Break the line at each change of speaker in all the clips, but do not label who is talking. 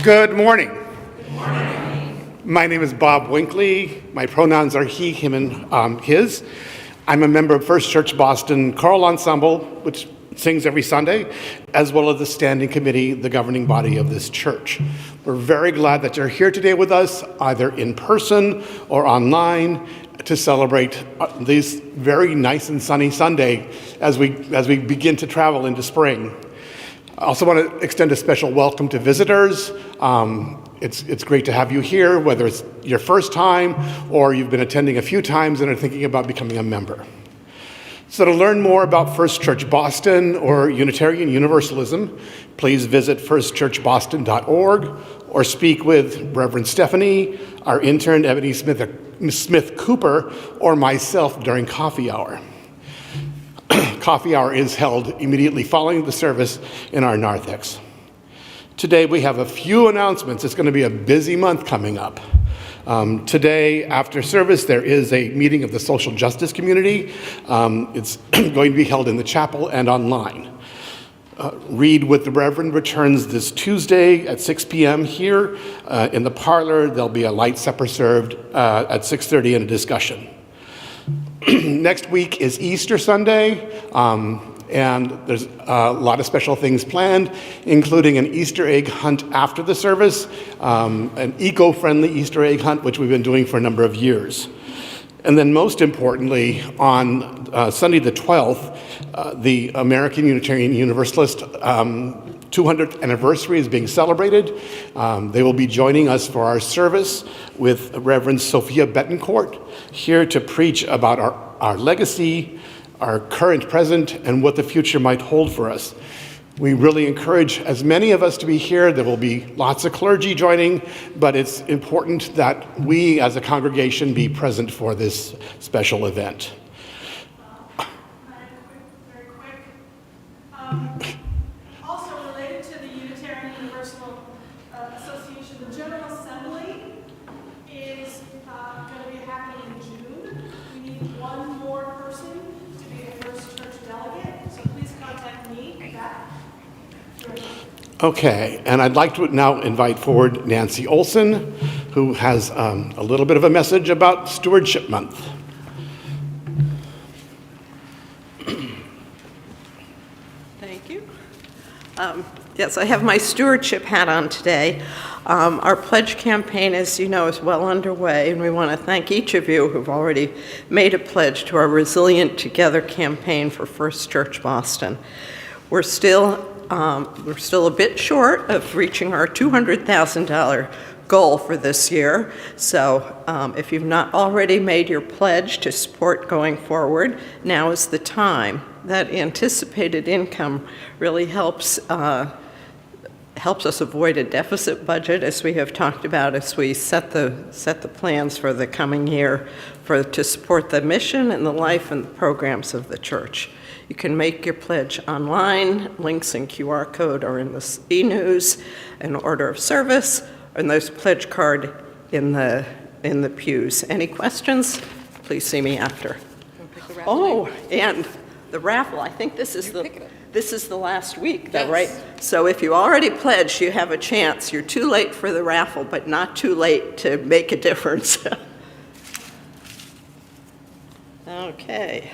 Good morning. My name is Bob Winkley. My pronouns are he, him, and his. I'm a member of First Church Boston Choral Ensemble, which sings every Sunday, as well as the standing committee, the governing body of this church. We're very glad that you're here today with us, either in person or online, to celebrate this very nice and sunny Sunday as we begin to travel into spring. I also want to extend a special welcome to visitors. It's great to have you here, whether it's your first time or you've been attending a few times and are thinking about becoming a member. So to learn more about First Church Boston or Unitarian Universalism, please visit firstchurchboston.org or speak with Reverend Stephanie, our intern Ebony Smith Cooper, or myself during coffee hour. Coffee hour is held immediately following the service in our narthex. Today we have a few announcements. It's going to be a busy month coming up. Today, after service, there is a meeting of the social justice community. It's going to be held in the chapel and online. Read with the Reverend returns this Tuesday at 6 p.m. here in the parlor. There'll be a light supper served at 6:30 and a discussion. Next week is Easter Sunday, and there's a lot of special things planned, including an Easter egg hunt after the service, an eco-friendly Easter egg hunt, which we've been doing for a number of years. And then most importantly, on Sunday the 12th, the American Unitarian Universalist 200th anniversary is being celebrated. They will be joining us for our service with Reverend Sophia Betancourt, here to preach about our legacy, our current present, and what the future might hold for us. We really encourage as many of us to be here. There will be lots of clergy joining, but it's important that we as a congregation be present for this special event.
Very quick. Also related to the Unitarian Universal Association, the General Assembly is going to be happening in June. We need one more person to be a First Church delegate, so please contact me, Beth.
Okay, and I'd like to now invite forward Nancy Olson, who has a little bit of a message about Stewardship Month.
Thank you. Yes, I have my stewardship hat on today. Our pledge campaign, as you know, is well underway, and we want to thank each of you who've already made a pledge to our Resilient Together campaign for First Church Boston. We're still a bit short of reaching our $200,000 goal for this year. So if you've not already made your pledge to support going forward, now is the time. That anticipated income really helps us avoid a deficit budget, as we have talked about, as we set the plans for the coming year to support the mission and the life and the programs of the church. You can make your pledge online. Links and QR code are in the e-news, an order of service, and there's a pledge card in the pews. Any questions? Please see me after. Oh, and the raffle. I think this is the last week, though, right? So if you already pledged, you have a chance. You're too late for the raffle, but not too late to make a difference. Okay.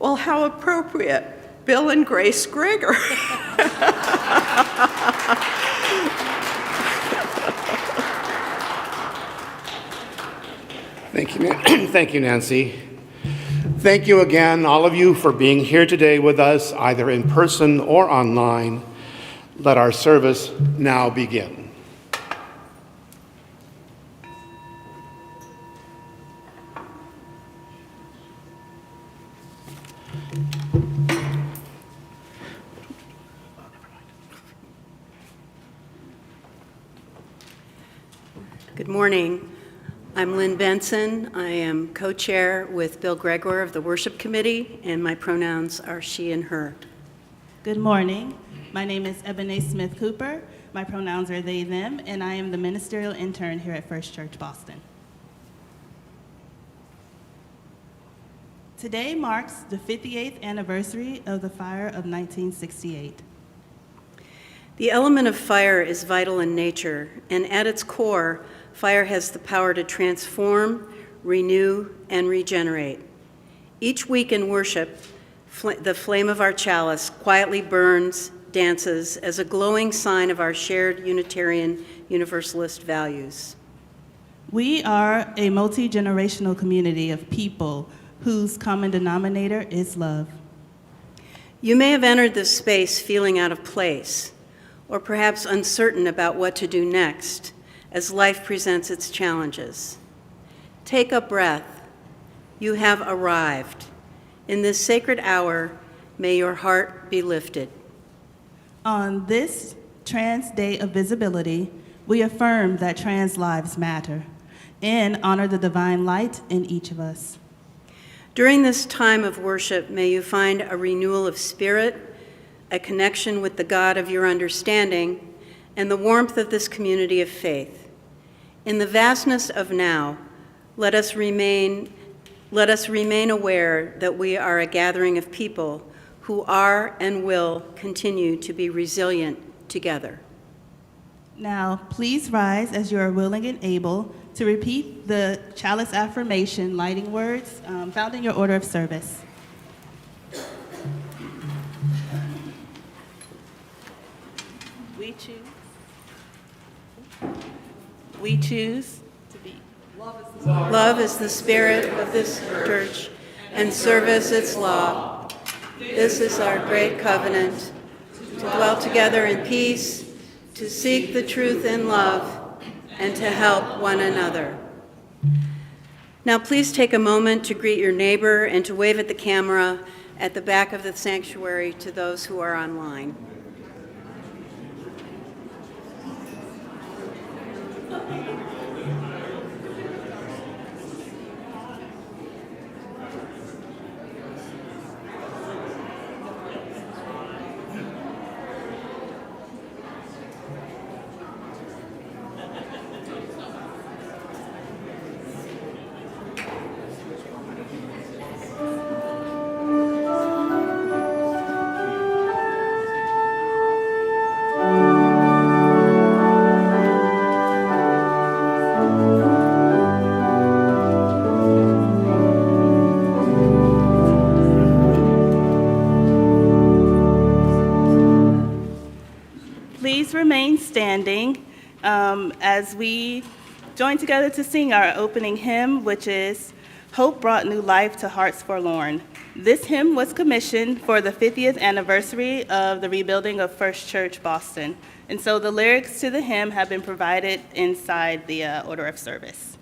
Well, how appropriate. Bill and Grace Greger.
Thank you, Nancy. Thank you again, all of you, for being here today with us, either in person or online. Let our service now begin.
Good morning. I'm Lynn Benson. I am co-chair with Bill Gregor of the Worship Committee, and my pronouns are she and her.
Good morning. My name is Ebony Smith Cooper. My pronouns are they, them, and I am the ministerial intern here at First Church Boston. Today marks the 58th anniversary of the fire of 1968.
The element of fire is vital in nature, and at its core, fire has the power to transform, renew, and regenerate. Each week in worship, the flame of our chalice quietly burns, dances as a glowing sign of our shared Unitarian Universalist values.
We are a multi-generational community of people whose common denominator is love.
You may have entered this space feeling out of place, or perhaps uncertain about what to do next as life presents its challenges. Take a breath. You have arrived. In this sacred hour, may your heart be lifted.
On this Trans Day of Visibility, we affirm that trans lives matter and honor the divine light in each of us.
During this time of worship, may you find a renewal of spirit, a connection with the God of your understanding, and the warmth of this community of faith. In the vastness of now, let us remain aware that we are a gathering of people who are and will continue to be resilient together.
Now, please rise as you are willing and able to repeat the chalice affirmation lighting words found in your order of service. We choose to be.
Love is the spirit of this church, and service its law. This is our great covenant, to dwell together in peace, to seek the truth in love, and to help one another. Now please take a moment to greet your neighbor and to wave at the camera at the back of the sanctuary to those who are online.
Please remain standing as we join together to sing our opening hymn, which is Hope Brought New Life to Hearts Forlorn. This hymn was commissioned for the 50th anniversary of the rebuilding of First Church Boston. And so the lyrics to the hymn have been provided inside the order of service.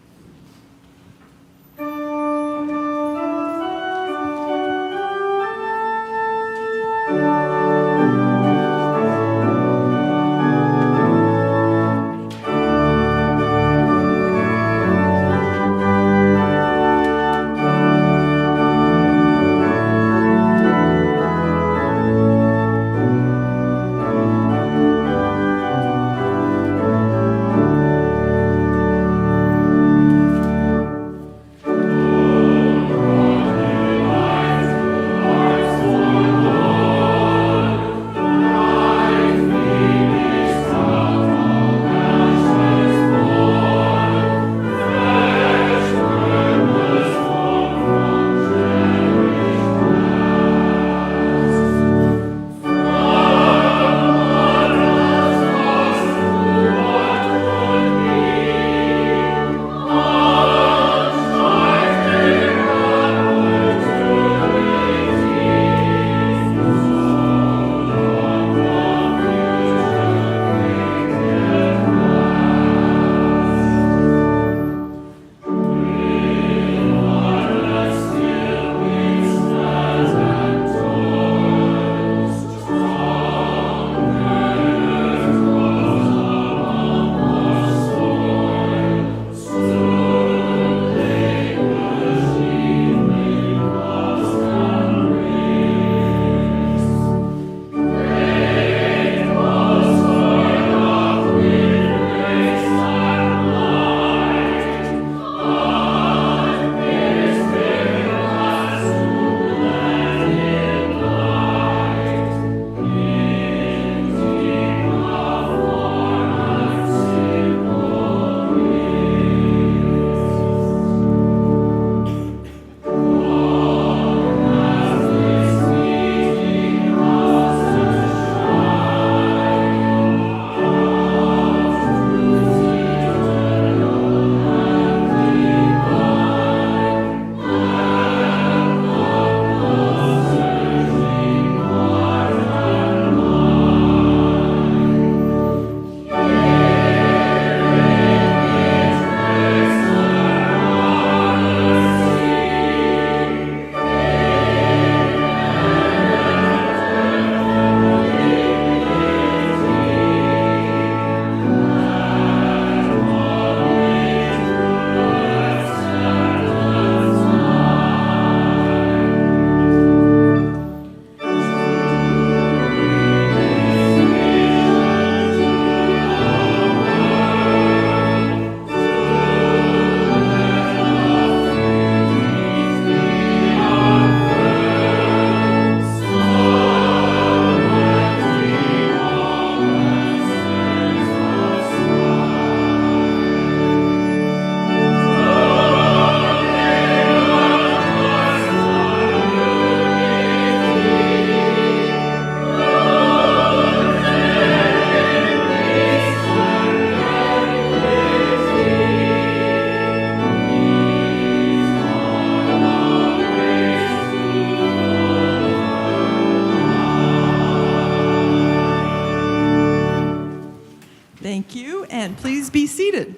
seated.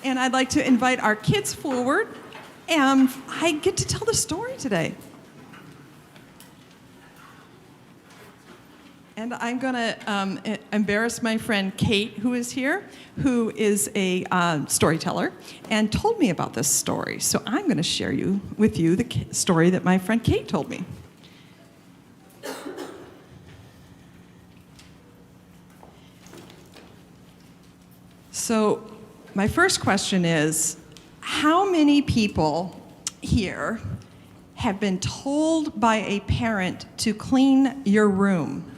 And I'd like to invite our kids forward, and I get to tell the story today. And I'm going to embarrass my friend Kate, who is here, who is a storyteller, and told me about this story. So I'm going to share with you the story that my friend Kate told me. So my first question is, how many people here have been told by a parent to clean your room?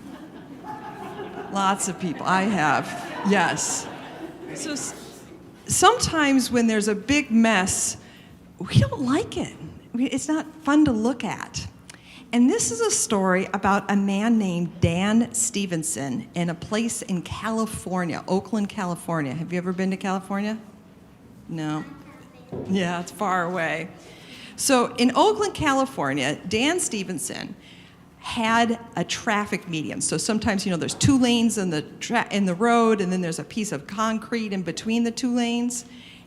Lots of people. I have, yes. So sometimes when there's a big mess, we don't like it. It's not fun to look at. And this is a story about a man named Dan Stevenson in a place in California, Oakland, California. Have you ever been to California? No? Yeah, it's far away. So in Oakland, California, Dan Stevenson had a traffic median. So sometimes, there's 2 lanes in the road, and then there's a piece of concrete in between the 2 lanes.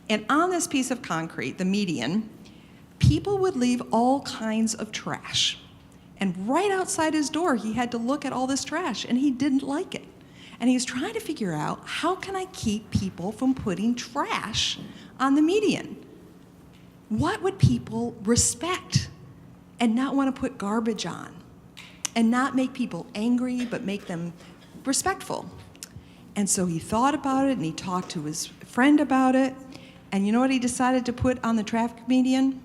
And on this piece of concrete, the median, people would leave all kinds of trash. And right outside his door, he had to look at all this trash, and he didn't like it. And he was trying to figure out, how can I keep people from putting trash on the median? What would people respect and not want to put garbage on? And not make people angry, but make them respectful. And so he thought about it, and he talked to his friend about it. And you know what he decided to put on the traffic median?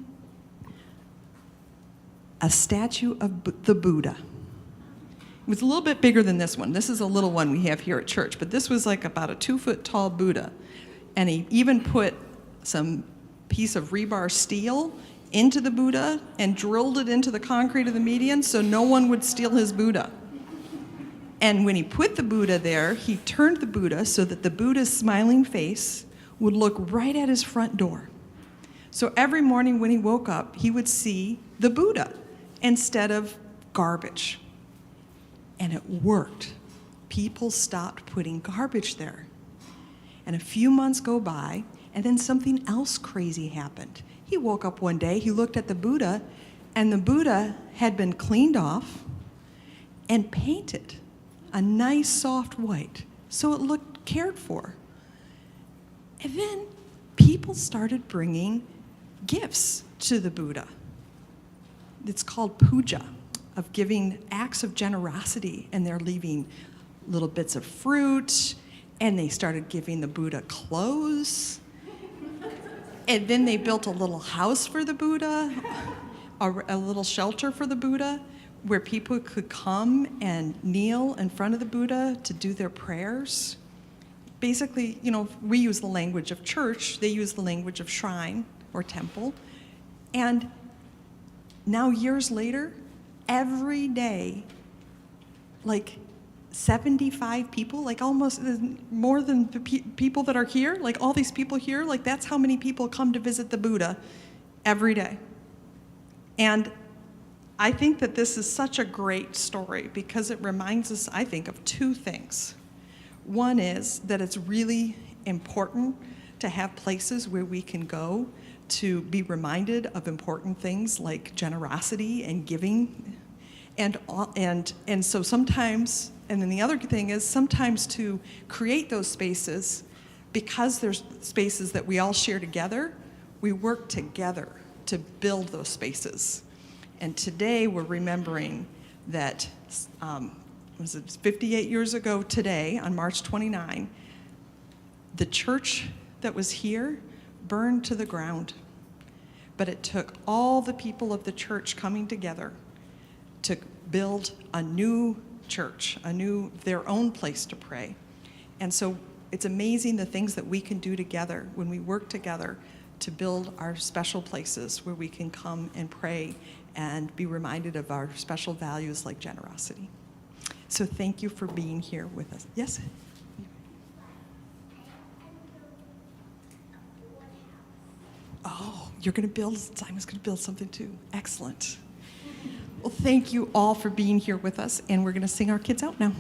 A statue of the Buddha. It was a little bit bigger than this one. This is a little one we have here at church, but this was like about a 2-foot tall Buddha. And he even put some piece of rebar steel into the Buddha and drilled it into the concrete of the median so no one would steal his Buddha. And when he put the Buddha there, he turned the Buddha so that the Buddha's smiling face would look right at his front door. So every morning when he woke up, he would see the Buddha instead of garbage. And it worked. People stopped putting garbage there. And a few months go by, and then something else crazy happened. He woke up one day, he looked at the Buddha, and the Buddha had been cleaned off and painted a nice soft white, so it looked cared for. And then people started bringing gifts to the Buddha. It's called puja, of giving acts of generosity, and they're leaving little bits of fruit, and they started giving the Buddha clothes. And then they built a little house for the Buddha, a little shelter for the Buddha, where people could come and kneel in front of the Buddha to do their prayers. Basically, we use the language of church, they use the language of shrine or temple. And now, years later, every day, like 75 people, like almost more than the people that are here, like all these people here, like that's how many people come to visit the Buddha every day. And I think that this is such a great story because it reminds us, I think, of 2 things. One is that it's really important to have places where we can go to be reminded of important things like generosity and giving. And so sometimes, and then the other thing is sometimes to create those spaces, because there's spaces that we all share together, we work together to build those spaces. And today we're remembering that, was it 58 years ago today, on March 29, the church that was here burned to the ground. But it took all the people of the church coming together to build a new church, their own place to pray. And so it's amazing the things that we can do together when we work together to build our special places where we can come and pray and be reminded of our special values like generosity. So thank you for being here with us. Yes? Oh, Simon's going to build something too. Excellent. Well, thank you all for being here with us, and we're going to sing our kids out now.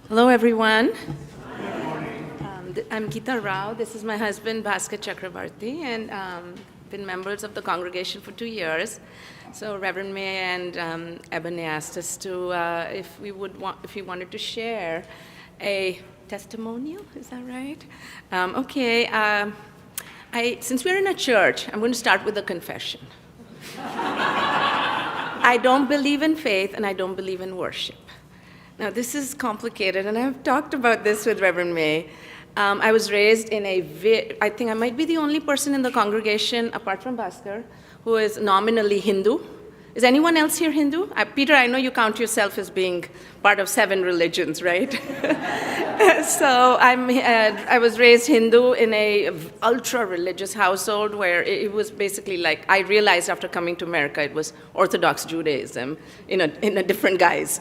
Hello, everyone. I'm Geeta Rao. This is my husband, Bhaskar Chakrabarti, and been members of the congregation for 2 years. So Reverend May and Ebony asked us to, if we wanted to share a testimonial. Is that right? Since we're in a church, I'm going to start with a confession. I don't believe in faith, and I don't believe in worship. Now, this is complicated, and I've talked about this with Reverend May. I was raised in I think I might be the only person in the congregation, apart from Bhaskar, who is nominally Hindu. Is anyone else here Hindu? Peter, I know you count yourself as being part of 7 religions, right? So I was raised Hindu in a ultra-religious household where it was basically like, I realized after coming to America, it was Orthodox Judaism in a different guise.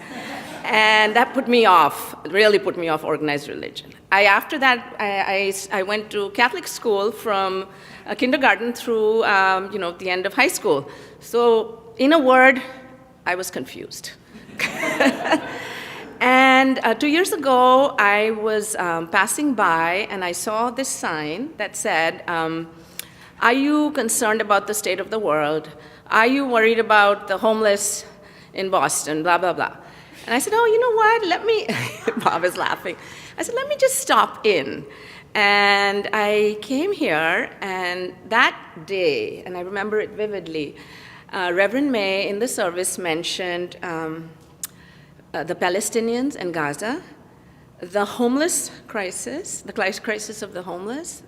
And that put me off, really put me off organized religion. After that, I went to Catholic school from kindergarten through the end of high school. So in a word, I was confused. And 2 years ago, I was passing by and I saw this sign that said, are you concerned about the state of the world? Are you worried about the homeless in Boston, blah, blah, blah. And I said, oh, you know what, let me, Bob is laughing. I said, let me just stop in. And I came here, and that day, and I remember it vividly, Reverend May in the service mentioned the Palestinians and Gaza, the homeless crisis, the crisis of the homeless,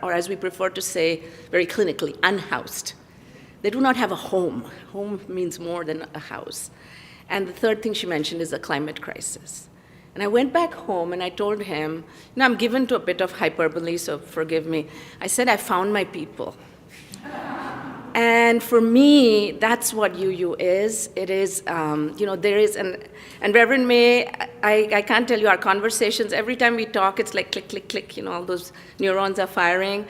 or as we prefer to say very clinically, unhoused. They do not have a home. Home means more than a house. And the third thing she mentioned is the climate crisis. And I went back home and I told him, I'm given to a bit of hyperbole, so forgive me. I said, I found my people. And for me, that's what UU is. It is, there is, and Reverend May, I can't tell you our conversations, every time we talk, it's like click, click, click, all those neurons are firing.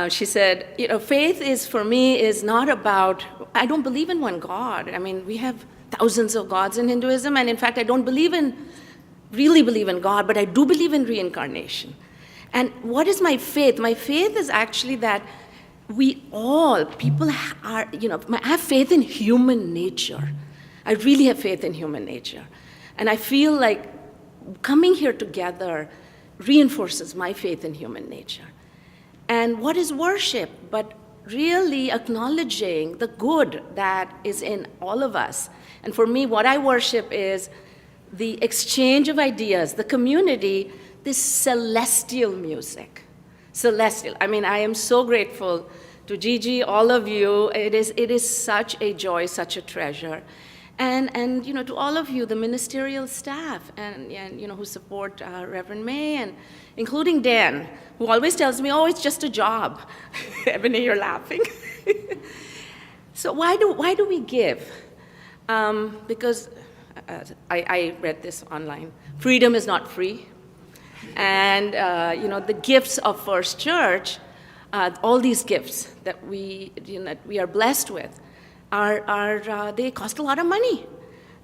She said, faith is, for me, is not about, I don't believe in one God. I mean, we have thousands of gods in Hinduism, and in fact, I don't really believe in God, but I do believe in reincarnation. And what is my faith? My faith is actually that people are, I have faith in human nature. I really have faith in human nature. And I feel like coming here together reinforces my faith in human nature. And what is worship but really acknowledging the good that is in all of us? And for me, what I worship is the exchange of ideas, the community, this celestial music. Celestial. I mean, I am so grateful to Gigi, all of you. It is such a joy, such a treasure. And to all of you, the ministerial staff, and who support Reverend May, and including Dan, who always tells me, oh, it's just a job. Ebony, you're laughing. So why do we give? Because I read this online. Freedom is not free. And the gifts of First Church, all these gifts that we are blessed with, they cost a lot of money.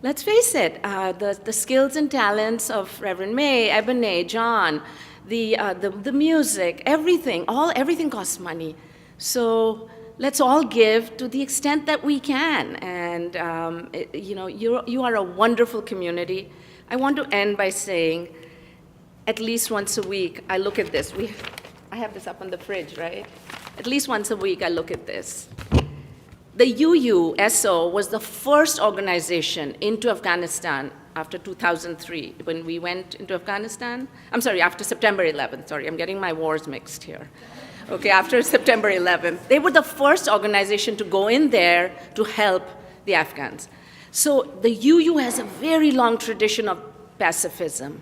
Let's face it, the skills and talents of Reverend May, Ebony, John, the music, everything costs money. So let's all give to the extent that we can. And you are a wonderful community. I want to end by saying, at least once a week, I look at this. I have this up on the fridge, right? At least once a week, I look at this. The UUSO was the first organization into Afghanistan after 2003, when we went into Afghanistan. I'm sorry, after September 11th. Sorry, I'm getting my wars mixed here. Okay, after September 11th. They were the first organization to go in there to help the Afghans. So the UU has a very long tradition of pacifism,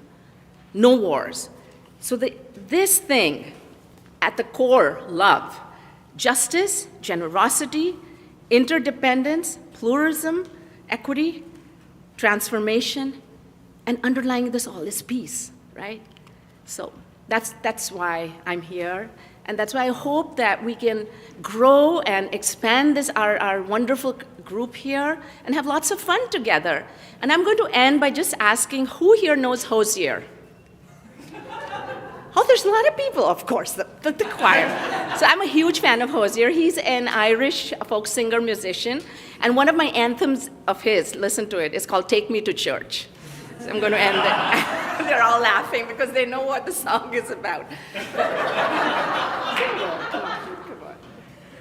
no wars. So this thing, at the core, love, justice, generosity, interdependence, pluralism, equity, transformation, and underlying this all is peace, right? So that's why I'm here. And that's why I hope that we can grow and expand our wonderful group here and have lots of fun together. And I'm going to end by just asking who here knows Hosier? Oh, there's a lot of people, of course, the choir. So I'm a huge fan of Hosier. He's an Irish folk singer musician. And one of my anthems of his, listen to it, is called Take Me to Church. So I'm going to end it. They're all laughing because they know what the song is about.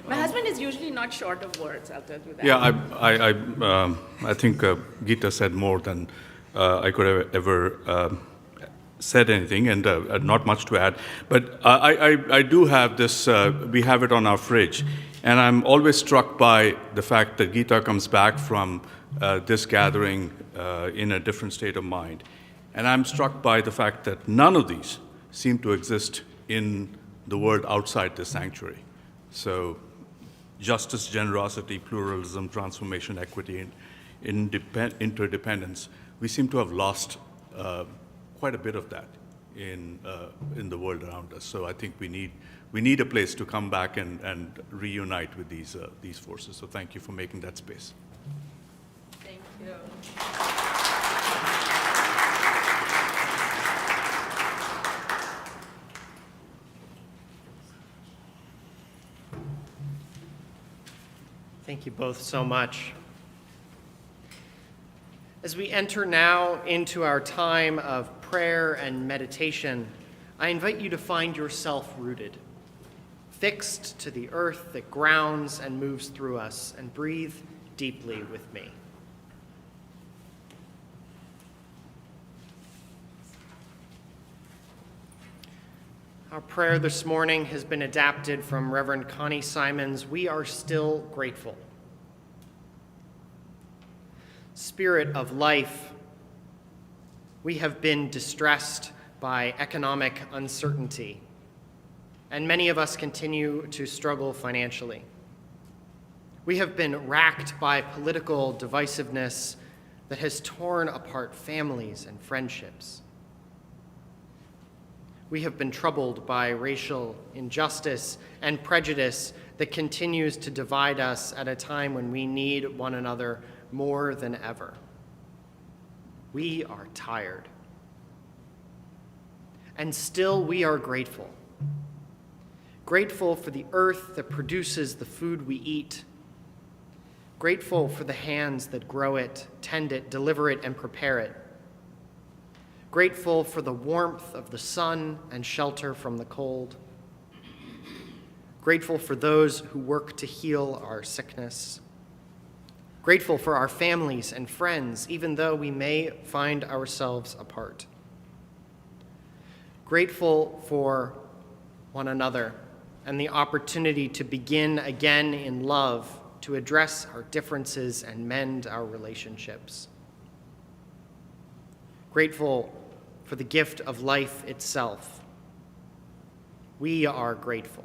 My husband is usually not short of words, I'll tell you that.
Yeah, I think Geeta said more than I could have ever said anything, and not much to add. But I do have this, we have it on our fridge, and I'm always struck by the fact that Geeta comes back from this gathering in a different state of mind. And I'm struck by the fact that none of these seem to exist in the world outside this sanctuary. So justice, generosity, pluralism, transformation, equity, and interdependence, we seem to have lost quite a bit of that in the world around us. So I think we need a place to come back and reunite with these forces. So thank you for making that space.
Thank you.
Thank you both so much. As we enter now into our time of prayer and meditation, I invite you to find yourself rooted, fixed to the earth that grounds and moves through us, and breathe deeply with me. Our prayer this morning has been adapted from Reverend Connie Simon's "We Are Still Grateful." Spirit of life, we have been distressed by economic uncertainty, and many of us continue to struggle financially. We have been racked by political divisiveness that has torn apart families and friendships. We have been troubled by racial injustice and prejudice that continues to divide us at a time when we need one another more than ever. We are tired. And still we are grateful. Grateful for the earth that produces the food we eat. Grateful for the hands that grow it, tend it, deliver it, and prepare it. Grateful for the warmth of the sun and shelter from the cold. Grateful for those who work to heal our sickness. Grateful for our families and friends, even though we may find ourselves apart. Grateful for one another and the opportunity to begin again in love, to address our differences and mend our relationships. Grateful for the gift of life itself. We are grateful.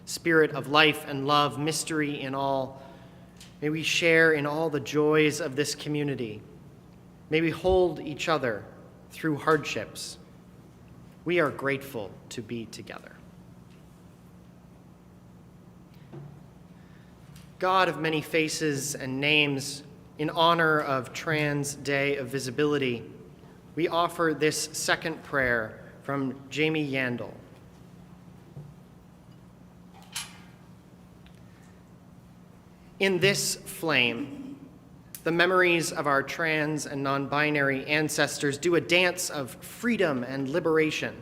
Spirit of life and love, mystery in all, may we share in all the joys of this community. May we hold each other through hardships. We are grateful to be together. God of many faces and names, in honor of Trans Day of Visibility, we offer this second prayer from Jamie Yandel. In this flame, the memories of our trans and non-binary ancestors do a dance of freedom and liberation,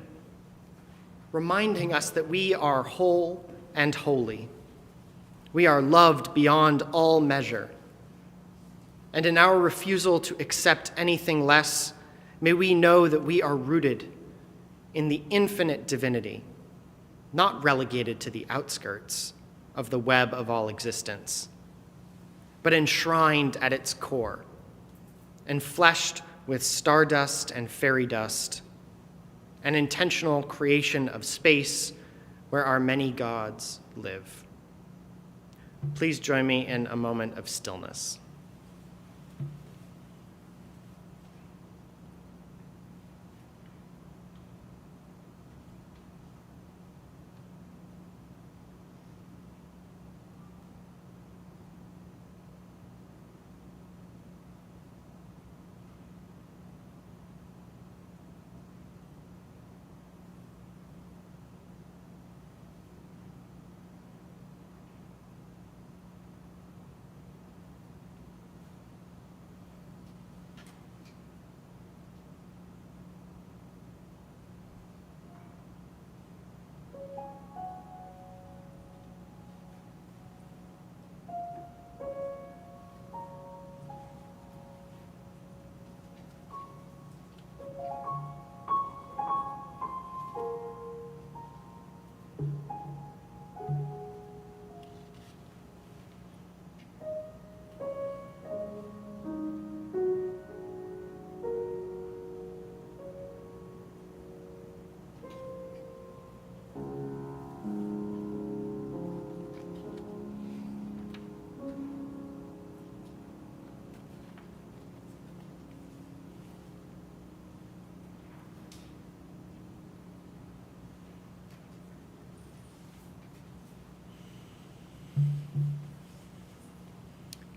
reminding us that we are whole and holy. We are loved beyond all measure. And in our refusal to accept anything less, may we know that we are rooted in the infinite divinity, not relegated to the outskirts of the web of all existence, but enshrined at its core, and fleshed with stardust and fairy dust, an intentional creation of space where our many gods live. Please join me in a moment of stillness.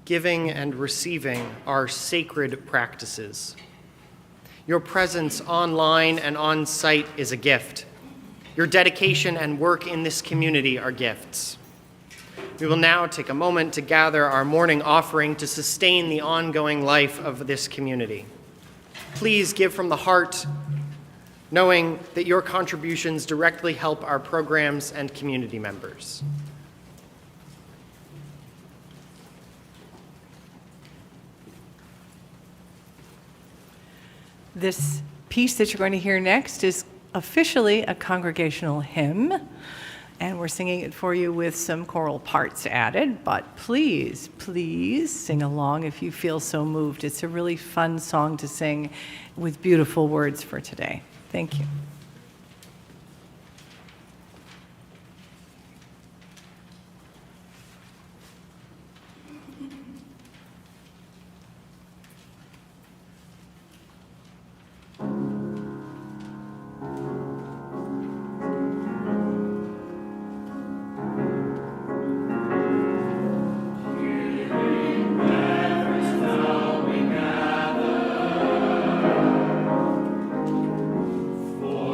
giving and receiving are sacred practices. Your presence online and on site is a gift. Your dedication and work in this community are gifts. We will now take a moment to gather our morning offering to sustain the ongoing life of this community. Please give from the heart, knowing that your contributions directly help our programs and community members.
This piece that you're going to hear next is officially a congregational hymn, and we're singing it for you with some choral parts added, but please, please sing along if you feel so moved. It's a really fun song to sing with beautiful words for today. Thank you.
For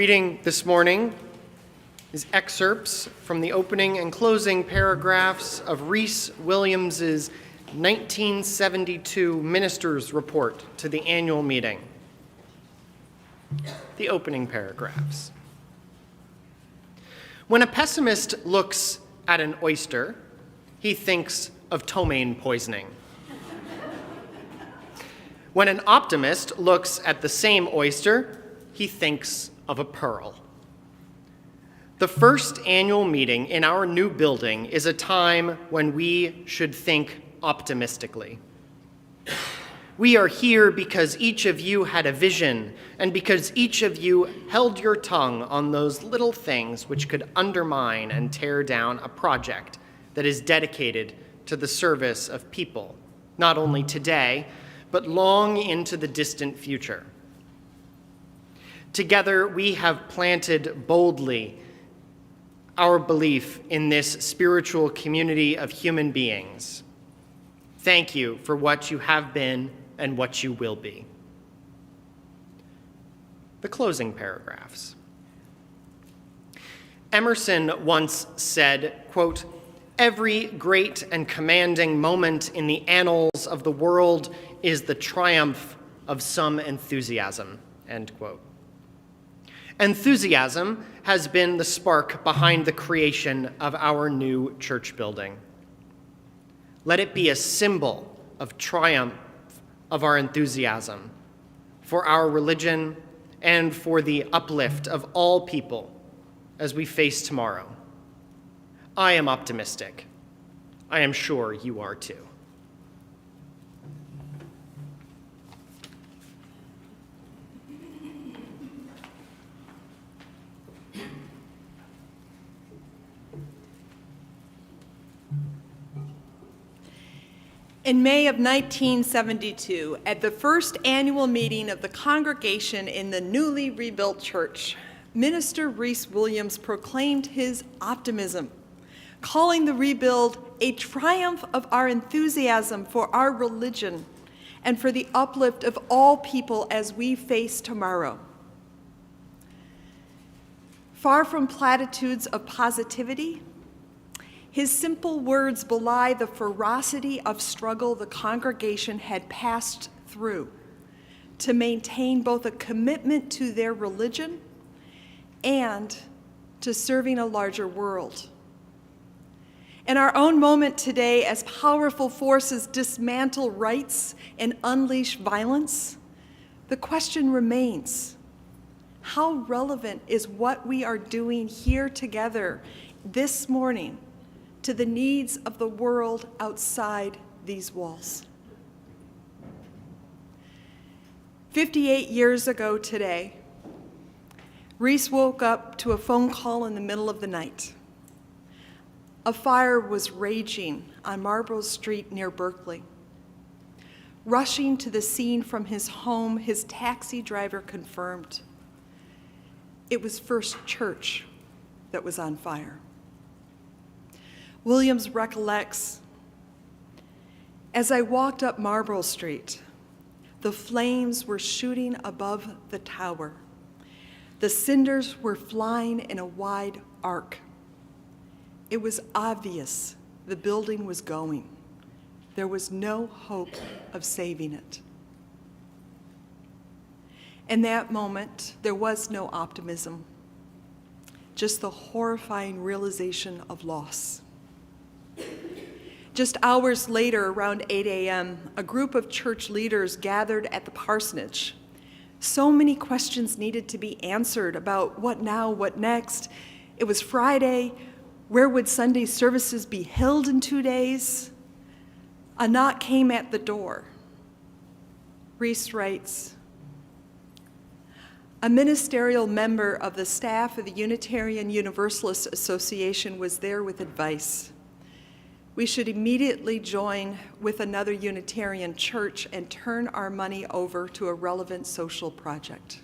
reading this morning is excerpts from the opening and closing paragraphs of Rhys Williams's 1972 Minister's Report to the annual meeting. The opening paragraphs. When a pessimist looks at an oyster, he thinks of ptomaine poisoning. When an optimist looks at the same oyster, he thinks of a pearl. The first annual meeting in our new building is a time when we should think optimistically. We are here because each of you had a vision and because each of you held your tongue on those little things which could undermine and tear down a project that is dedicated to the service of people, not only today, but long into the distant future. Together, we have planted boldly our belief in this spiritual community of human beings. Thank you for what you have been and what you will be. The closing paragraphs. Emerson once said, quote, "Every great and commanding moment in the annals of the world is the triumph of some enthusiasm," end quote. Enthusiasm has been the spark behind the creation of our new church building. Let it be a symbol of triumph of our enthusiasm for our religion and for the uplift of all people as we face tomorrow. I am optimistic. I am sure you are too.
In May of 1972, at the first annual meeting of the congregation in the newly rebuilt church, Minister Rhys Williams proclaimed his optimism, calling the rebuild a triumph of our enthusiasm for our religion and for the uplift of all people as we face tomorrow. Far from platitudes of positivity, his simple words belie the ferocity of struggle the congregation had passed through to maintain both a commitment to their religion and to serving a larger world. In our own moment today, as powerful forces dismantle rights and unleash violence, the question remains, how relevant is what we are doing here together this morning to the needs of the world outside these walls? 58 years ago today, Rhys woke up to a phone call in the middle of the night. A fire was raging on Marlborough Street near Berkeley. Rushing to the scene from his home, his taxi driver confirmed it was First Church that was on fire. Williams recollects, "As I walked up Marlborough Street, the flames were shooting above the tower. The cinders were flying in a wide arc. It was obvious the building was going. There was no hope of saving it." In that moment, there was no optimism, just the horrifying realization of loss. Just hours later, around 8 a.m., a group of church leaders gathered at the parsonage. So many questions needed to be answered about what now, what next. It was Friday. Where would Sunday services be held in 2 days? A knock came at the door. Rhys writes, "A ministerial member of the staff of the Unitarian Universalist Association was there with advice. We should immediately join with another Unitarian church and turn our money over to a relevant social project."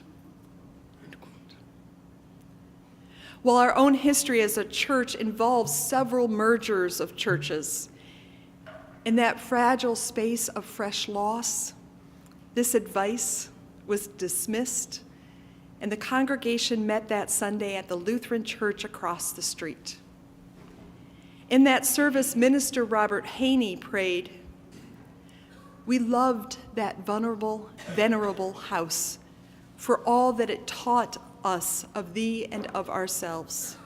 While our own history as a church involves several mergers of churches, in that fragile space of fresh loss, this advice was dismissed and the congregation met that Sunday at the Lutheran Church across the street. In that service, Minister Robert Haney prayed, "We loved that venerable house for all that it taught us of thee and of ourselves.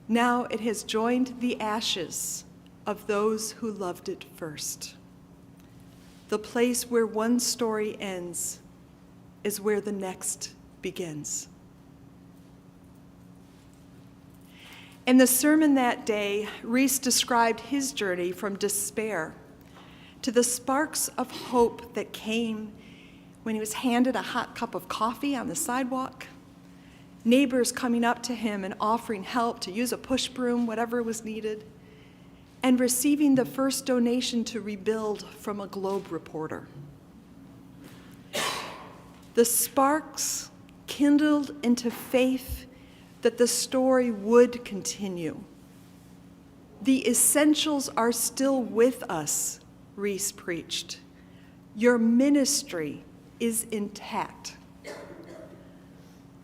Now it has joined the ashes of those who loved it first. The place where one story ends is where the next begins." In the sermon that day, Reese described his journey from despair to the sparks of hope that came when he was handed a hot cup of coffee on the sidewalk, neighbors coming up to him and offering help to use a push broom, whatever was needed, and receiving the first donation to rebuild from a Globe reporter. The sparks kindled into faith that the story would continue. "The essentials are still with us," Reese preached. "Your ministry is intact."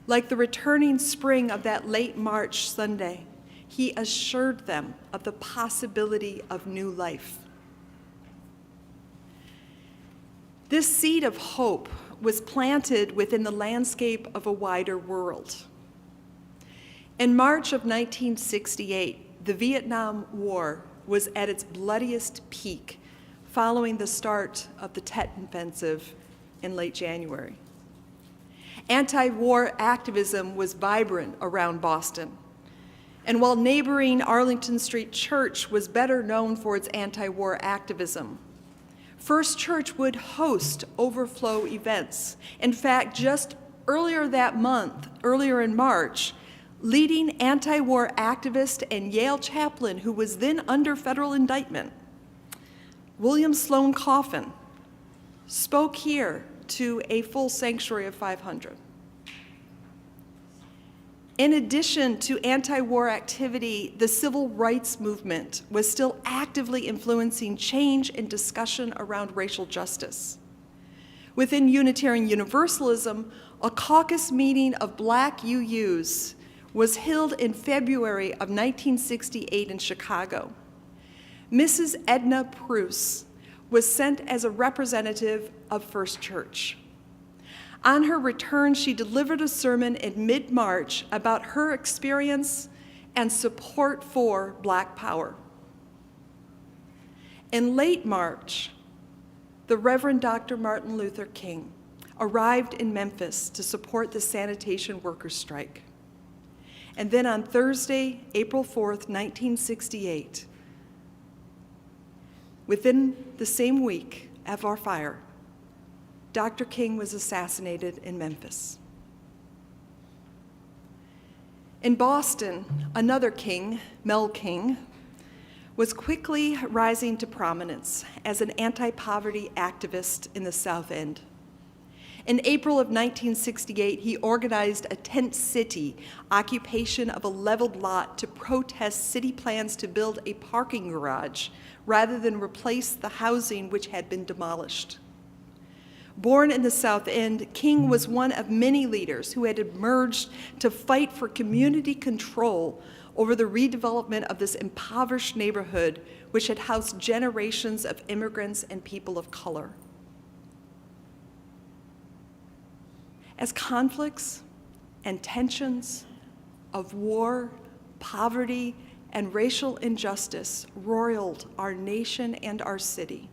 Like the returning spring of that late March Sunday, he assured them of the possibility of new life. This seed of hope was planted within the landscape of a wider world. In March of 1968, the Vietnam War was at its bloodiest peak following the start of the Tet Offensive in late January. Anti-war activism was vibrant around Boston. And while neighboring Arlington Street Church was better known for its anti-war activism, First Church would host overflow events. In fact, just earlier that month, earlier in March, leading anti-war activist and Yale chaplain who was then under federal indictment, William Sloane Coffin, spoke here to a full sanctuary of 500. In addition to anti-war activity, the civil rights movement was still actively influencing change and discussion around racial justice. Within Unitarian Universalism, a caucus meeting of Black UUs was held in February of 1968 in Chicago. Mrs. Edna Pruce was sent as a representative of First Church. On her return, she delivered a sermon in mid-March about her experience and support for Black Power. In late March, the Reverend Dr. Martin Luther King arrived in Memphis to support the sanitation workers' strike. And then on Thursday, April 4th, 1968, within the same week of our fire, Dr. King was assassinated in Memphis. In Boston, another King, Mel King, was quickly rising to prominence as an anti-poverty activist in the South End. In April of 1968, he organized a tent city occupation of a leveled lot to protest city plans to build a parking garage rather than replace the housing which had been demolished. Born in the South End, King was one of many leaders who had emerged to fight for community control over the redevelopment of this impoverished neighborhood, which had housed generations of immigrants and people of color. As conflicts and tensions of war, poverty, and racial injustice roiled our nation and our city,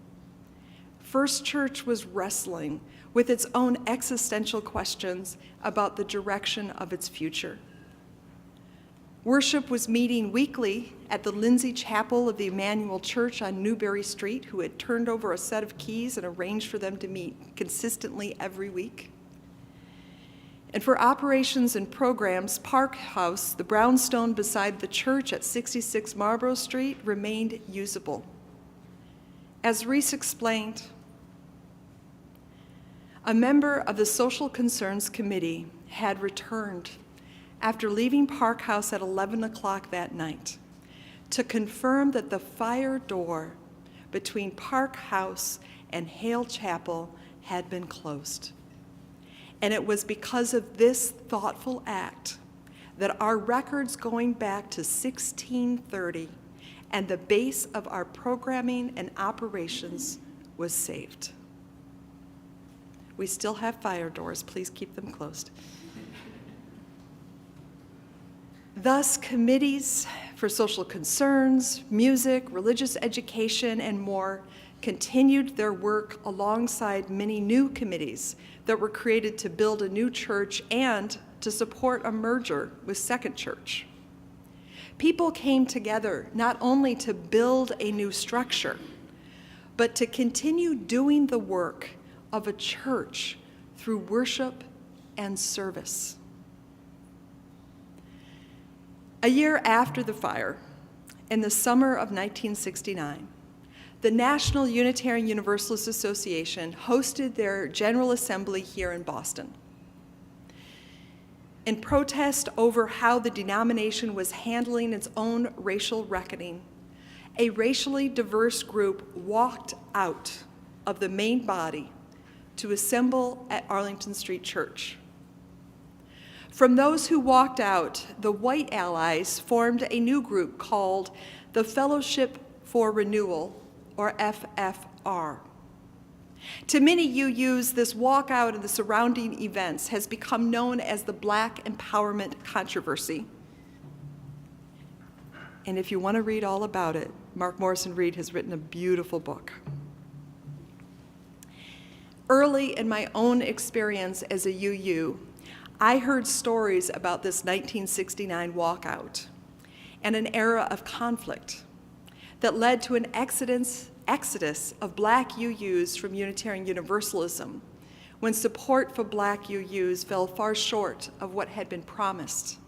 First Church was wrestling with its own existential questions about the direction of its future. Worship was meeting weekly at the Lindsay Chapel of the Emmanuel Church on Newberry Street, who had turned over a set of keys and arranged for them to meet consistently every week. And for operations and programs, Park House, the brownstone beside the church at 66 Marlborough Street, remained usable. As Reese explained, a member of the Social Concerns Committee had returned after leaving Park House at 11 o'clock that night to confirm that the fire door between Park House and Hale Chapel had been closed. And it was because of this thoughtful act that our records going back to 1630 and the base of our programming and operations was saved. We still have fire doors. Please keep them closed. Thus, committees for social concerns, music, religious education, and more continued their work alongside many new committees that were created to build a new church and to support a merger with Second Church. People came together not only to build a new structure, but to continue doing the work of a church through worship and service. A year after the fire, in the summer of 1969, the National Unitarian Universalist Association hosted their General Assembly here in Boston. In protest over how the denomination was handling its own racial reckoning, a racially diverse group walked out of the main body to assemble at Arlington Street Church. From those who walked out, the white allies formed a new group called the Fellowship for Renewal, or FFR. To many UUs, this walkout and the surrounding events has become known as the Black Empowerment Controversy. And if you want to read all about it, Mark Morrison Reed has written a beautiful book. Early in my own experience as a UU, I heard stories about this 1969 walkout and an era of conflict that led to an exodus of Black UUs from Unitarian Universalism when support for Black UUs fell far short of what had been promised.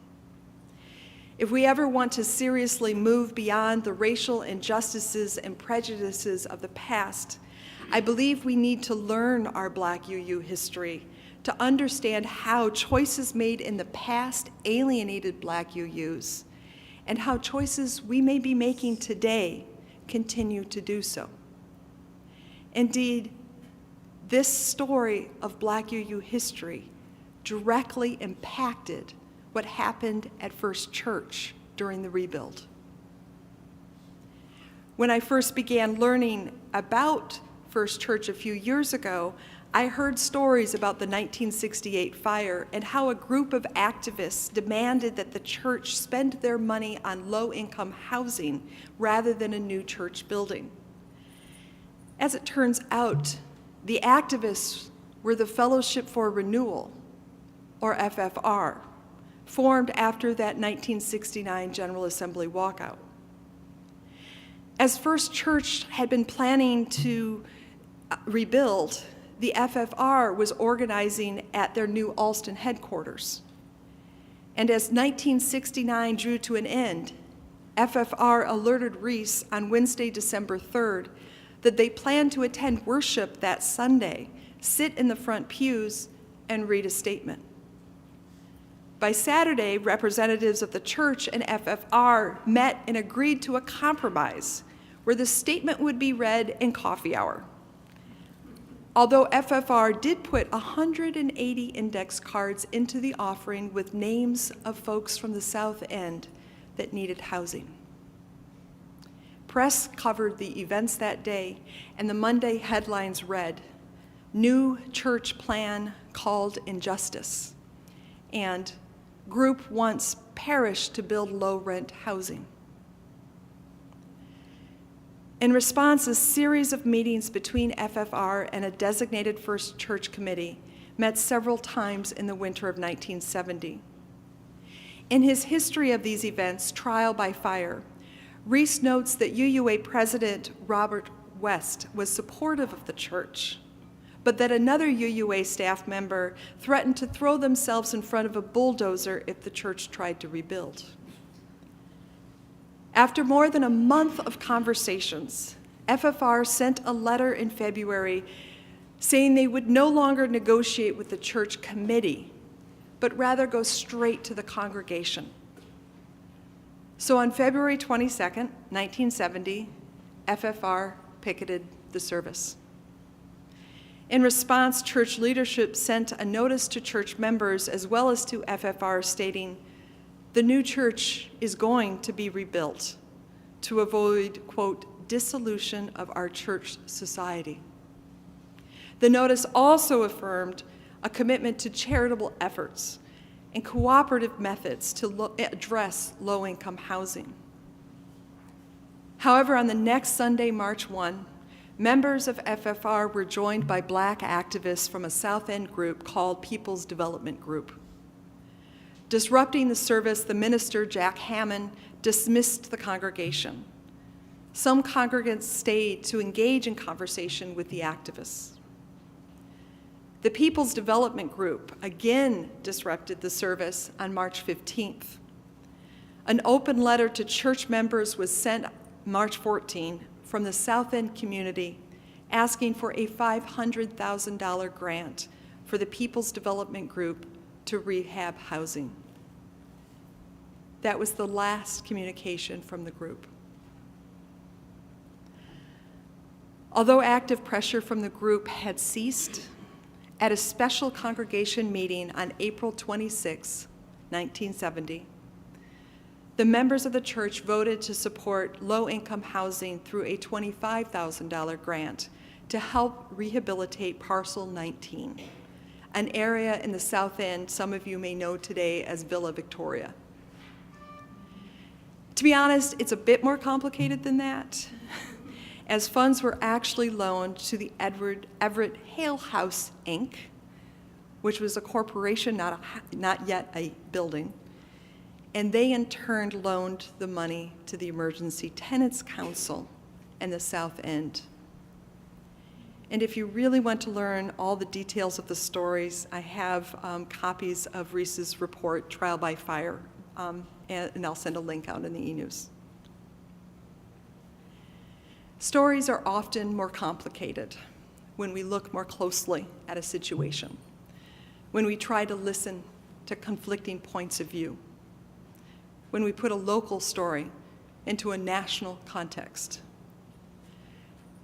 If we ever want to seriously move beyond the racial injustices and prejudices of the past, I believe we need to learn our Black UU history to understand how choices made in the past alienated Black UUs and how choices we may be making today continue to do so. Indeed, this story of Black UU history directly impacted what happened at First Church during the rebuild. When I first began learning about First Church a few years ago, I heard stories about the 1968 fire and how a group of activists demanded that the church spend their money on low-income housing rather than a new church building. As it turns out, the activists were the Fellowship for Renewal, or FFR, formed after that 1969 General Assembly walkout. As First Church had been planning to rebuild, the FFR was organizing at their new Alston headquarters. And as 1969 drew to an end, FFR alerted Reese on Wednesday, December 3rd, that they planned to attend worship that Sunday, sit in the front pews, and read a statement. By Saturday, representatives of the church and FFR met and agreed to a compromise where the statement would be read in coffee hour. Although FFR did put 180 index cards into the offering with names of folks from the South End that needed housing. Press covered the events that day, and the Monday headlines read, "New Church Plan Called Injustice," and "Group Wants Parish to Build Low-Rent Housing." In response, a series of meetings between FFR and a designated First Church committee met several times in the winter of 1970. In his history of these events, Trial by Fire, Reese notes that UUA President Robert West was supportive of the church, but that another UUA staff member threatened to throw themselves in front of a bulldozer if the church tried to rebuild. After more than a month of conversations, FFR sent a letter in February saying they would no longer negotiate with the church committee, but rather go straight to the congregation. So on February 22nd, 1970, FFR picketed the service. In response, church leadership sent a notice to church members as well as to FFR stating, the new church is going to be rebuilt to avoid, quote, dissolution of our church society. The notice also affirmed a commitment to charitable efforts and cooperative methods to address low-income housing. However, on the next Sunday, March 1, members of FFR were joined by Black activists from a South End group called People's Development Group. Disrupting the service, the minister, Jack Hammond, dismissed the congregation. Some congregants stayed to engage in conversation with the activists. The People's Development Group again disrupted the service on March 15th. An open letter to church members was sent March 14 from the South End community asking for a $500,000 grant for the People's Development Group to rehab housing. That was the last communication from the group. Although active pressure from the group had ceased, at a special congregation meeting on April 26, 1970, the members of the church voted to support low-income housing through a $25,000 grant to help rehabilitate Parcel 19, an area in the South End some of you may know today as Villa Victoria. To be honest, it's a bit more complicated than that, as funds were actually loaned to the Everett Hale House, Inc., which was a corporation, not yet a building, and they in turn loaned the money to the Emergency Tenants Council and the South End. And if you really want to learn all the details of the stories, I have copies of Reese's report, Trial by Fire, and I'll send a link out in the e-news. Stories are often more complicated when we look more closely at a situation, when we try to listen to conflicting points of view, when we put a local story into a national context.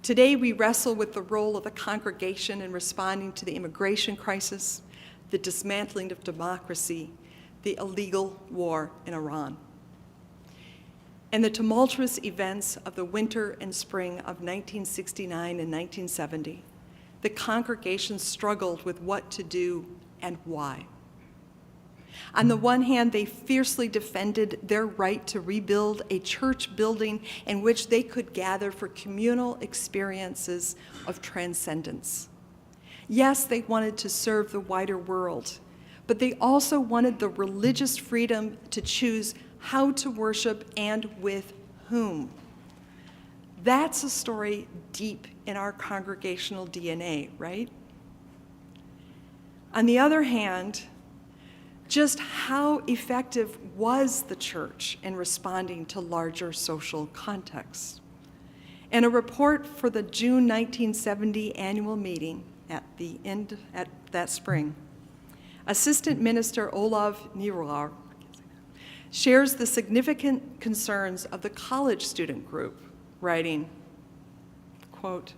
Today, we wrestle with the role of the congregation in responding to the immigration crisis, the dismantling of democracy, the illegal war in Iran. And the tumultuous events of the winter and spring of 1969 and 1970, the congregation struggled with what to do and why. On the one hand, they fiercely defended their right to rebuild a church building in which they could gather for communal experiences of transcendence. Yes, they wanted to serve the wider world, but they also wanted the religious freedom to choose how to worship and with whom. That's a story deep in our congregational DNA, right? On the other hand, just how effective was the church in responding to larger social contexts? In a report for the June 1970 annual meeting at that spring, Assistant Minister Olav Nygaard shares the significant concerns of the college student group, writing, quote,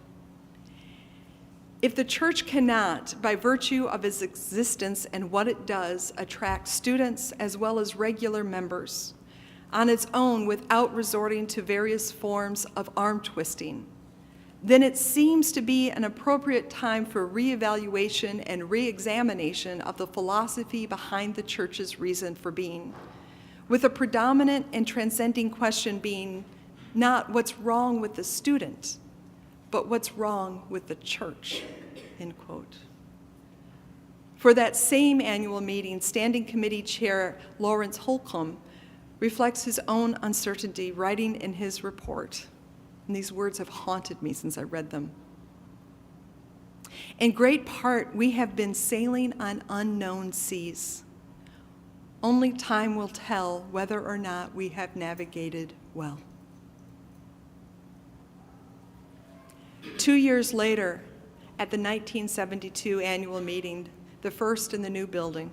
if the church cannot, by virtue of its existence and what it does, attract students as well as regular members on its own without resorting to various forms of arm twisting, then it seems to be an appropriate time for reevaluation and reexamination of the philosophy behind the church's reason for being, with a predominant and transcending question being not what's wrong with the student, but what's wrong with the church, end quote. For that same annual meeting, Standing Committee Chair Lawrence Holcomb reflects his own uncertainty, writing in his report, and these words have haunted me since I read them. In great part, we have been sailing on unknown seas. Only time will tell whether or not we have navigated well. 2 years later, at the 1972 annual meeting, the first in the new building,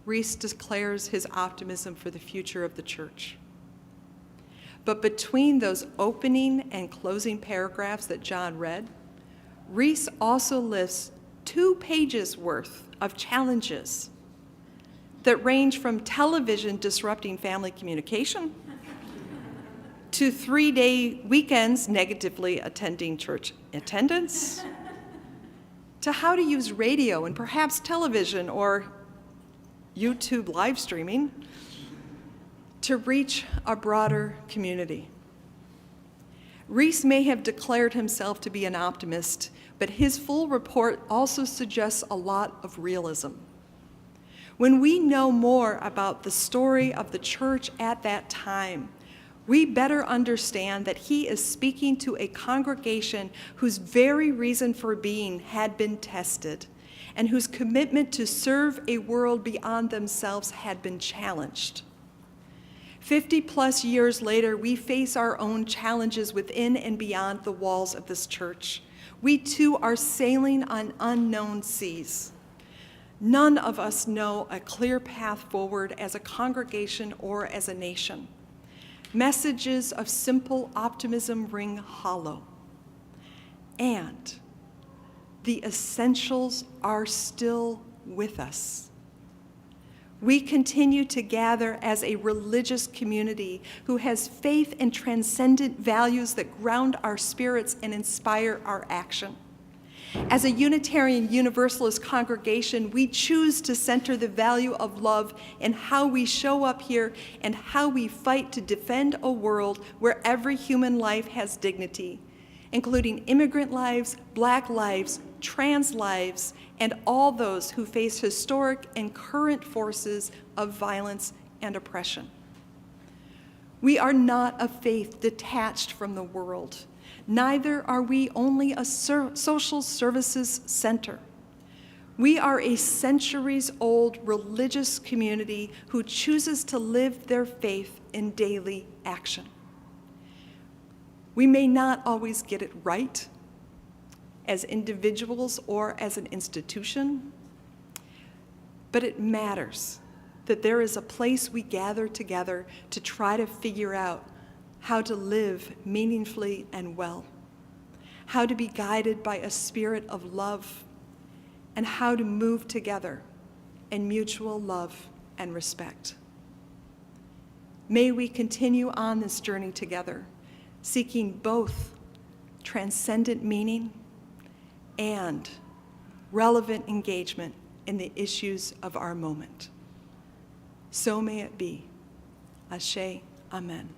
Reese declares his optimism for the future of the church. But between those opening and closing paragraphs that John read, Reese also lists 2 pages worth of challenges that range from television disrupting family communication to 3-day weekends negatively attending church attendance, to how to use radio and perhaps television or YouTube live streaming to reach a broader community. Reese may have declared himself to be an optimist, but his full report also suggests a lot of realism. When we know more about the story of the church at that time, we better understand that he is speaking to a congregation whose very reason for being had been tested and whose commitment to serve a world beyond themselves had been challenged. 50+ years later, we face our own challenges within and beyond the walls of this church. We too are sailing on unknown seas. None of us know a clear path forward as a congregation or as a nation. Messages of simple optimism ring hollow. And the essentials are still with us. We continue to gather as a religious community who has faith in transcendent values that ground our spirits and inspire our action. As a Unitarian Universalist congregation, we choose to center the value of love in how we show up here and how we fight to defend a world where every human life has dignity, including immigrant lives, Black lives, trans lives, and all those who face historic and current forces of violence and oppression. We are not a faith detached from the world. Neither are we only a social services center. We are a centuries-old religious community who chooses to live their faith in daily action. We may not always get it right as individuals or as an institution, but it matters that there is a place we gather together to try to figure out how to live meaningfully and well, how to be guided by a spirit of love, and how to move together in mutual love and respect. May we continue on this journey together, seeking both transcendent meaning and relevant engagement in the issues of our moment. So may it be. Ashe, amen.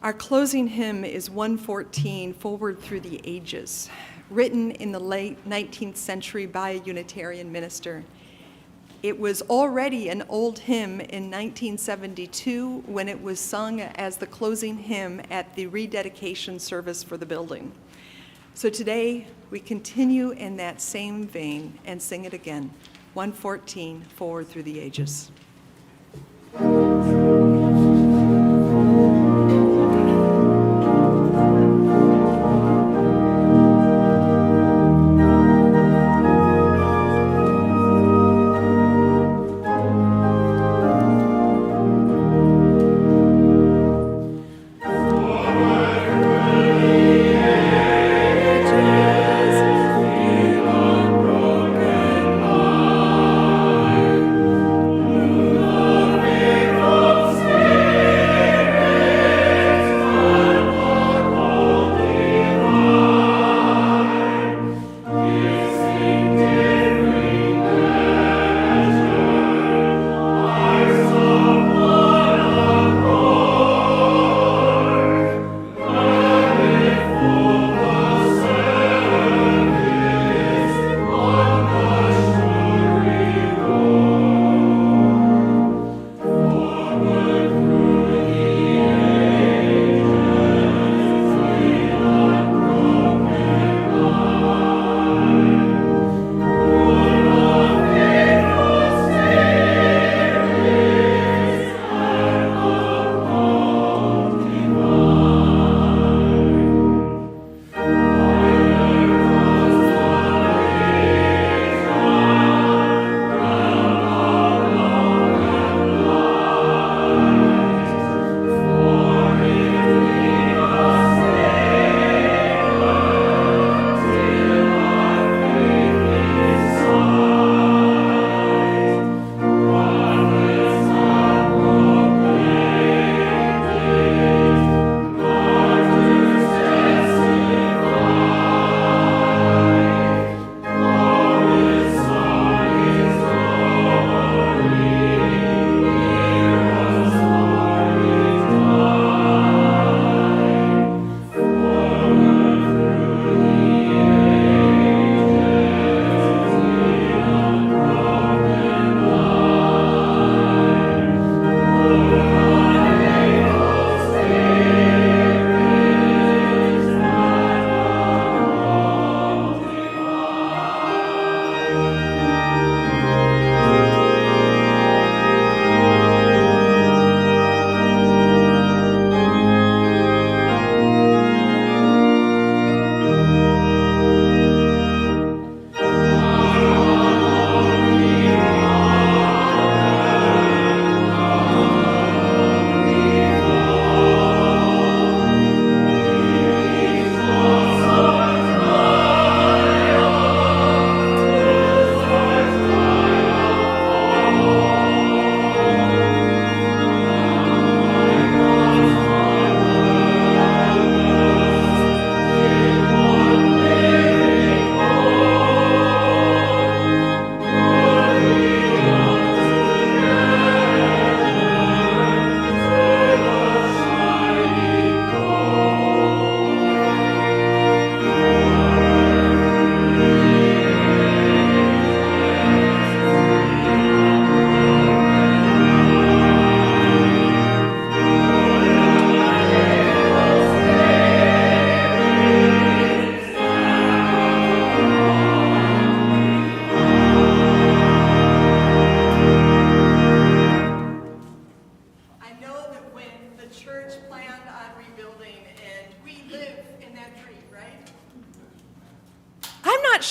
Our closing hymn is 114, Forward Through the Ages, written in the late 19th century by a Unitarian minister. It was already an old hymn in 1972 when it was sung as the closing hymn at the rededication service for the building. So today, we continue in that same vein and sing it again. 114, Forward Through the Ages.
Amen.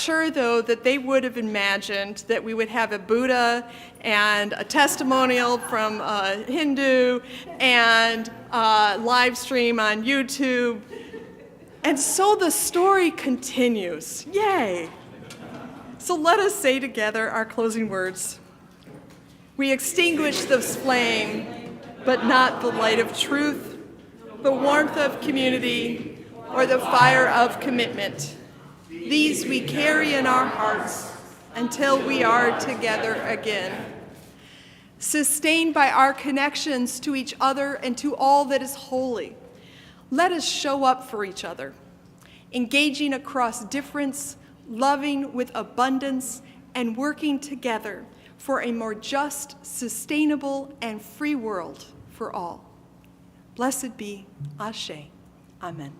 sure, though, that they would have imagined that we would have a Buddha and a testimonial from a Hindu and a live stream on YouTube. And so the story continues. Yay! So let us say together our closing words. We extinguish this flame, but not the light of truth, the warmth of community, or the fire of commitment. These we carry in our hearts until we are together again. Sustained by our connections to each other and to all that is holy, let us show up for each other, engaging across difference, loving with abundance, and working together for a more just, sustainable, and free world for all. Blessed be Ashe. Amen.